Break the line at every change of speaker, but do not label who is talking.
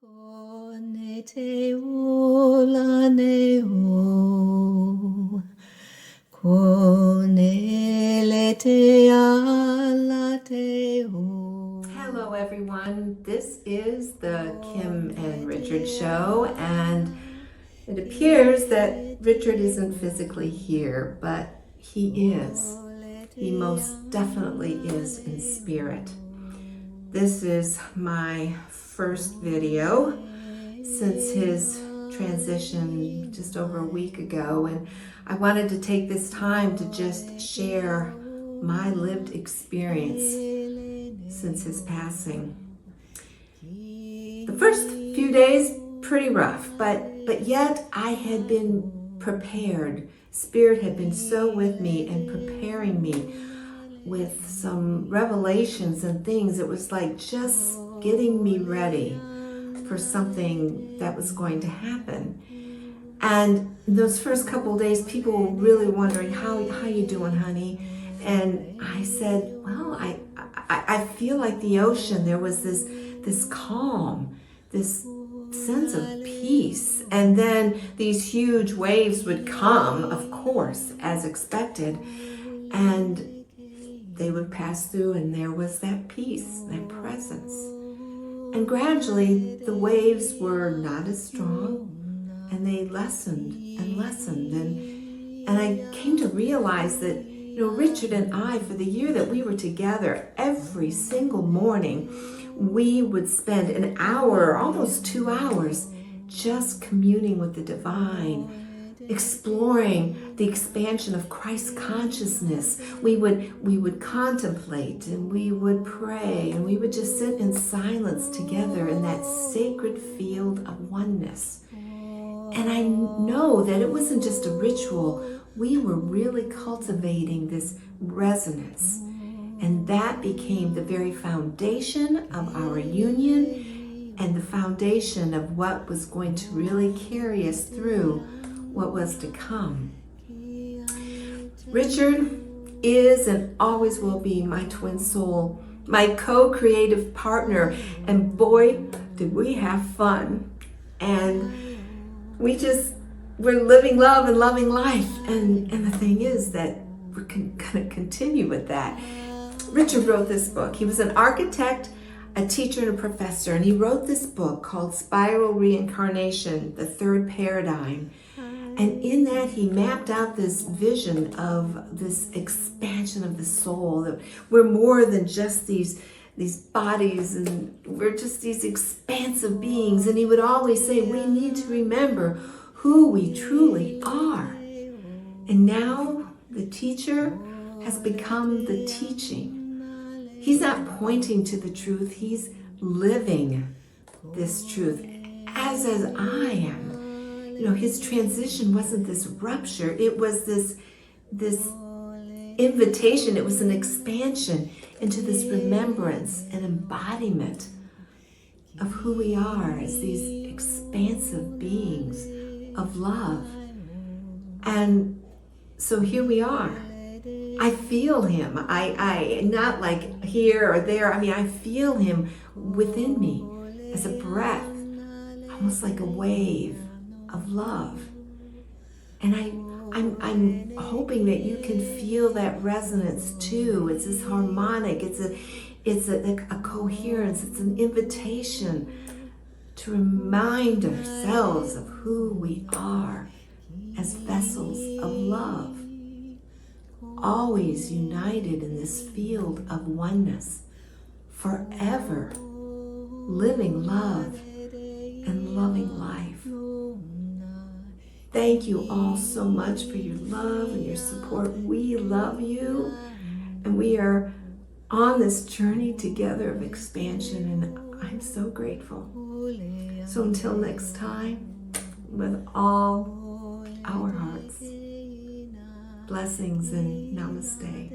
Hello everyone, this is the Kim and Richard show, and it appears that Richard isn't physically here, but he is. He most definitely is in spirit. This is my first video since his transition just over a week ago, and I wanted to take this time to just share my lived experience since his passing. The first few days, pretty rough, but yet I had been prepared. Spirit had been so with me and preparing me with some revelations and things. It was like just getting me ready for something that was going to happen. And those first couple of days, people were really wondering, how you doing, honey? And I said, well, I feel like the ocean. There was this calm, this sense of peace. And then these huge waves would come, of course, as expected. And they would pass through, and there was that peace, that presence. And gradually, the waves were not as strong, and they lessened and lessened. And I came to realize that, Richard and I, for the year that we were together, every single morning, we would spend an hour, almost 2 hours, just communing with the divine, exploring the expansion of Christ consciousness. We would contemplate, and we would pray, and we would just sit in silence together in that sacred field of oneness. And I know that it wasn't just a ritual. We were really cultivating this resonance. And that became the very foundation of our union and the foundation of what was going to really carry us through what was to come. Richard is and always will be my twin soul, my co-creative partner. And boy, did we have fun. And we're living love and loving life. And the thing is that we're going to continue with that. Richard wrote this book. He was an architect, a teacher, and a professor. And he wrote this book called Spiral Reincarnation, the Third Paradigm. And in that, he mapped out this vision of this expansion of the soul, that we're more than just these bodies, and we're just these expansive beings. And he would always say, we need to remember who we truly are. And now the teacher has become the teaching. He's not pointing to the truth, he's living this truth, as I am. His transition wasn't this rupture, it was this invitation, it was an expansion into this remembrance and embodiment of who we are as these expansive beings of love. And so here we are. I feel him. I not like here or there. I feel him within me as a breath, almost like a wave of love. And I'm hoping that you can feel that resonance too. It's this harmonic. It's a coherence. It's an invitation to remind ourselves of who we are as vessels of love, always united in this field of oneness, forever living love and loving life. Thank you all so much for your love and your support. We love you, and we are on this journey together of expansion, and I'm so grateful. So until next time, with all our hearts, blessings and namaste.